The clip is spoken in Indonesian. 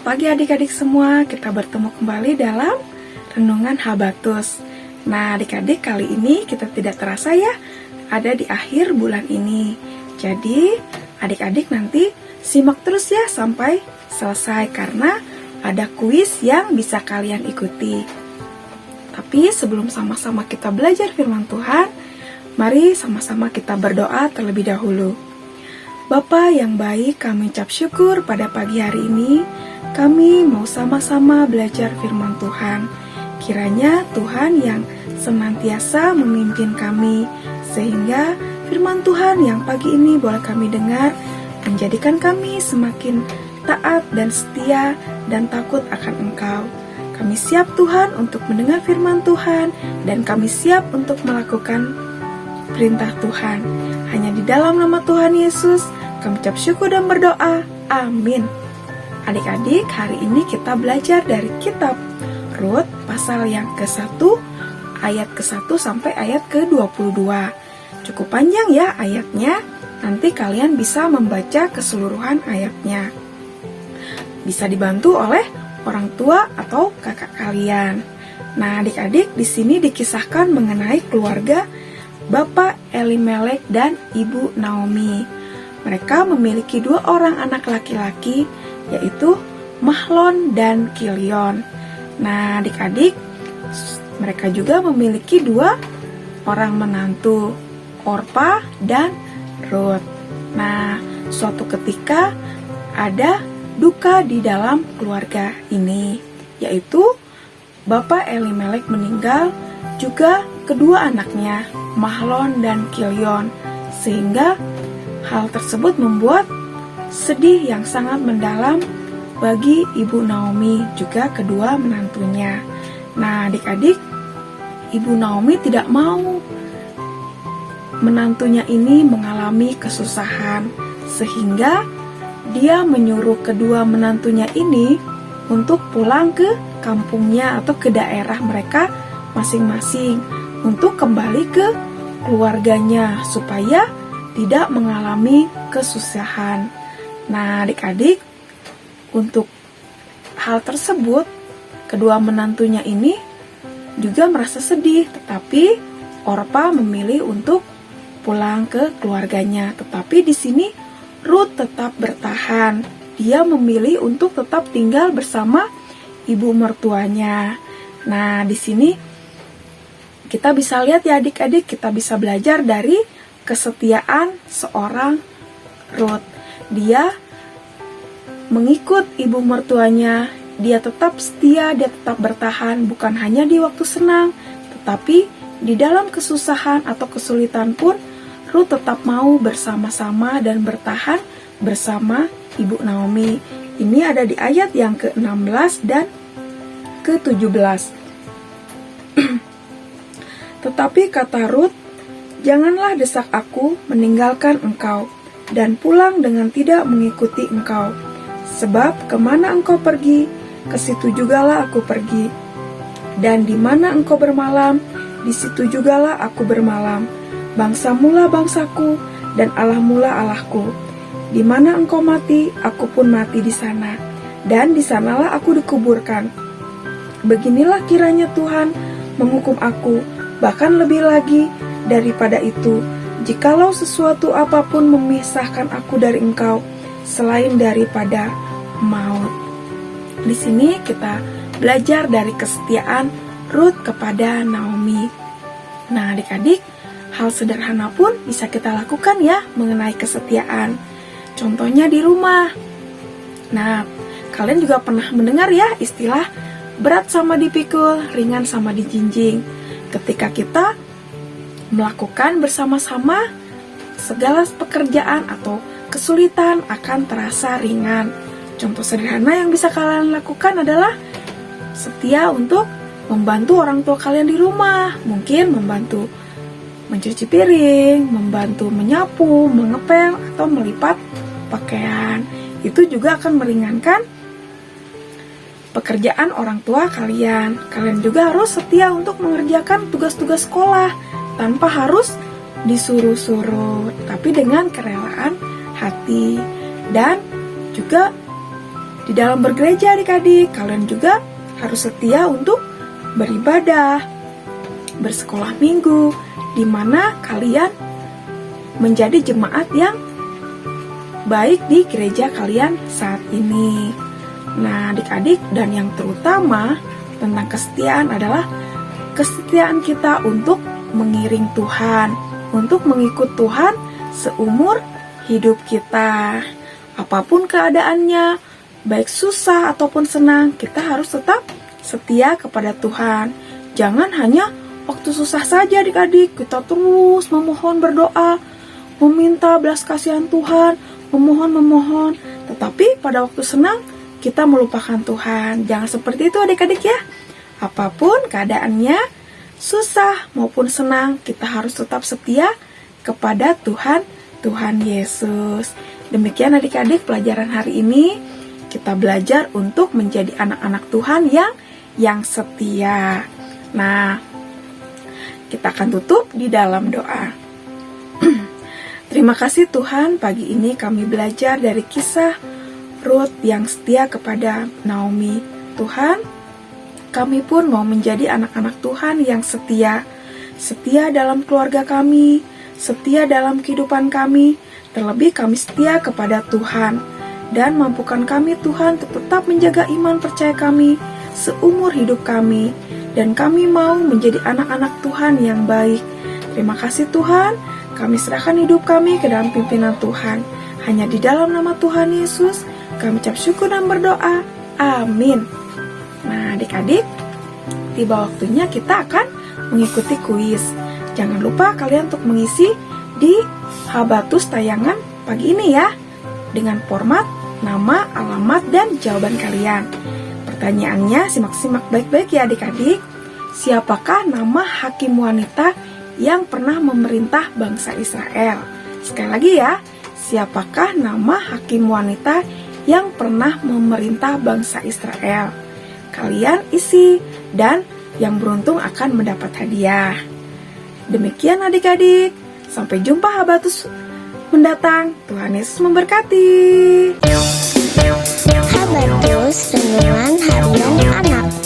pagi adik-adik semua, kita bertemu kembali dalam Renungan Habatus. Nah adik-adik, kali ini kita tidak terasa ya ada di akhir bulan ini. Jadi adik-adik nanti simak terus ya sampai selesai karena ada kuis yang bisa kalian ikuti. Tapi sebelum sama-sama kita belajar firman Tuhan, mari sama-sama kita berdoa terlebih dahulu. Bapa yang baik, kami ucap syukur pada pagi hari ini. Kami mau sama-sama belajar firman Tuhan. Kiranya Tuhan yang senantiasa memimpin kami, sehingga firman Tuhan yang pagi ini boleh kami dengar, menjadikan kami semakin taat dan setia dan takut akan Engkau. Kami siap Tuhan untuk mendengar firman Tuhan, dan kami siap untuk melakukan perintah Tuhan. Hanya di dalam nama Tuhan Yesus kami ucap syukur dan berdoa. Amin. Adik-adik, hari ini kita belajar dari kitab Rut pasal yang ke-1, ayat ke-1 sampai ayat ke-22. Cukup panjang ya ayatnya. Nanti kalian bisa membaca keseluruhan ayatnya. Bisa dibantu oleh orang tua atau kakak kalian. Nah, adik-adik, di sini dikisahkan mengenai keluarga Bapak Elimelek dan Ibu Naomi. Mereka memiliki 2 orang anak laki-laki, yaitu Mahlon dan Kilion. Nah, adik-adik, mereka juga memiliki 2 orang menantu, Orpa dan Rut. Nah, suatu ketika ada duka di dalam keluarga ini, yaitu Bapak Elimelek meninggal, juga kedua anaknya, Mahlon dan Kilion, sehingga hal tersebut membuat sedih yang sangat mendalam bagi Ibu Naomi, juga kedua menantunya. Nah, adik-adik, Ibu Naomi tidak mau menantunya ini mengalami kesusahan, sehingga dia menyuruh kedua menantunya ini untuk pulang ke kampungnya atau ke daerah mereka masing-masing untuk kembali ke keluarganya supaya tidak mengalami kesusahan. Nah, adik-adik, untuk hal tersebut kedua menantunya ini juga merasa sedih, tetapi Orpa memilih untuk pulang ke keluarganya. Tetapi di sini Rut tetap bertahan. Dia memilih untuk tetap tinggal bersama ibu mertuanya. Nah, di sini kita bisa lihat ya adik-adik, kita bisa belajar dari kesetiaan seorang Rut. Dia mengikut ibu mertuanya, dia tetap setia, dia tetap bertahan, bukan hanya di waktu senang, tetapi di dalam kesusahan atau kesulitan pun Rut tetap mau bersama-sama dan bertahan bersama Ibu Naomi. Ini ada di ayat yang ke-16 dan ke-17. Tetapi kata Rut, "Janganlah desak aku meninggalkan engkau dan pulang dengan tidak mengikuti engkau. Sebab kemana engkau pergi, ke situ jugalah aku pergi. Dan di mana engkau bermalam, di situ jugalah aku bermalam. Bangsa mula bangsaku dan Allah mula Allahku. Di mana engkau mati, aku pun mati di sana. Dan di sanalah aku dikuburkan. Beginilah kiranya Tuhan menghukum aku, bahkan lebih lagi daripada itu, jikalau sesuatu apapun memisahkan aku dari engkau, selain daripada maut." Di sini kita belajar dari kesetiaan Rut kepada Naomi. Nah, adik-adik, hal sederhana pun bisa kita lakukan ya mengenai kesetiaan. Contohnya di rumah. Nah, kalian juga pernah mendengar ya istilah berat sama dipikul, ringan sama dijinjing. Ketika kita melakukan bersama-sama, segala pekerjaan atau kesulitan akan terasa ringan. Contoh sederhana yang bisa kalian lakukan adalah setia untuk membantu orang tua kalian di rumah. Mungkin membantu mencuci piring, membantu menyapu, mengepel, atau melipat pakaian. Itu juga akan meringankan pekerjaan orang tua kalian. Kalian juga harus setia untuk mengerjakan tugas-tugas sekolah tanpa harus disuruh-suruh, tapi dengan kerelaan hati. Dan juga di dalam bergereja adik-adik, kalian juga harus setia untuk beribadah, bersekolah minggu, di mana kalian menjadi jemaat yang baik di gereja kalian saat ini. Nah, adik-adik, dan yang terutama tentang kesetiaan adalah kesetiaan kita untuk mengiring Tuhan, untuk mengikut Tuhan seumur hidup kita. Apapun keadaannya, baik susah ataupun senang, kita harus tetap setia kepada Tuhan. Jangan hanya waktu susah saja adik-adik, kita terus memohon berdoa, meminta belas kasihan Tuhan, memohon. Tetapi pada waktu senang, kita melupakan Tuhan. Jangan seperti itu adik-adik ya. Apapun keadaannya, susah maupun senang, kita harus tetap setia kepada Tuhan Yesus. Demikian adik-adik pelajaran hari ini. Kita belajar untuk menjadi anak-anak Tuhan yang setia. Nah, kita akan tutup di dalam doa. Terima kasih Tuhan, pagi ini kami belajar dari kisah Ruth yang setia kepada Naomi. Tuhan, kami pun mau menjadi anak-anak Tuhan yang setia. Setia dalam keluarga kami, setia dalam kehidupan kami, terlebih kami setia kepada Tuhan. Dan mampukan kami Tuhan untuk tetap menjaga iman percaya kami seumur hidup kami. Dan kami mau menjadi anak-anak Tuhan yang baik. Terima kasih Tuhan, kami serahkan hidup kami ke dalam pimpinan Tuhan. Hanya di dalam nama Tuhan Yesus, kami ucap syukur dan berdoa. Amin. Nah adik-adik, tiba waktunya kita akan mengikuti kuis. Jangan lupa kalian untuk mengisi di Habatus tayangan pagi ini ya, dengan format nama, alamat, dan jawaban kalian. Pertanyaannya simak-simak baik-baik ya adik-adik. Siapakah nama hakim wanita yang pernah memerintah bangsa Israel? Sekali lagi ya, siapakah nama hakim wanita yang pernah memerintah bangsa Israel? Kalian isi, dan yang beruntung akan mendapat hadiah. Demikian adik-adik, sampai jumpa Habatus mendatang. Tuhan Yesus memberkati. Habatus Renungan Harian Anak.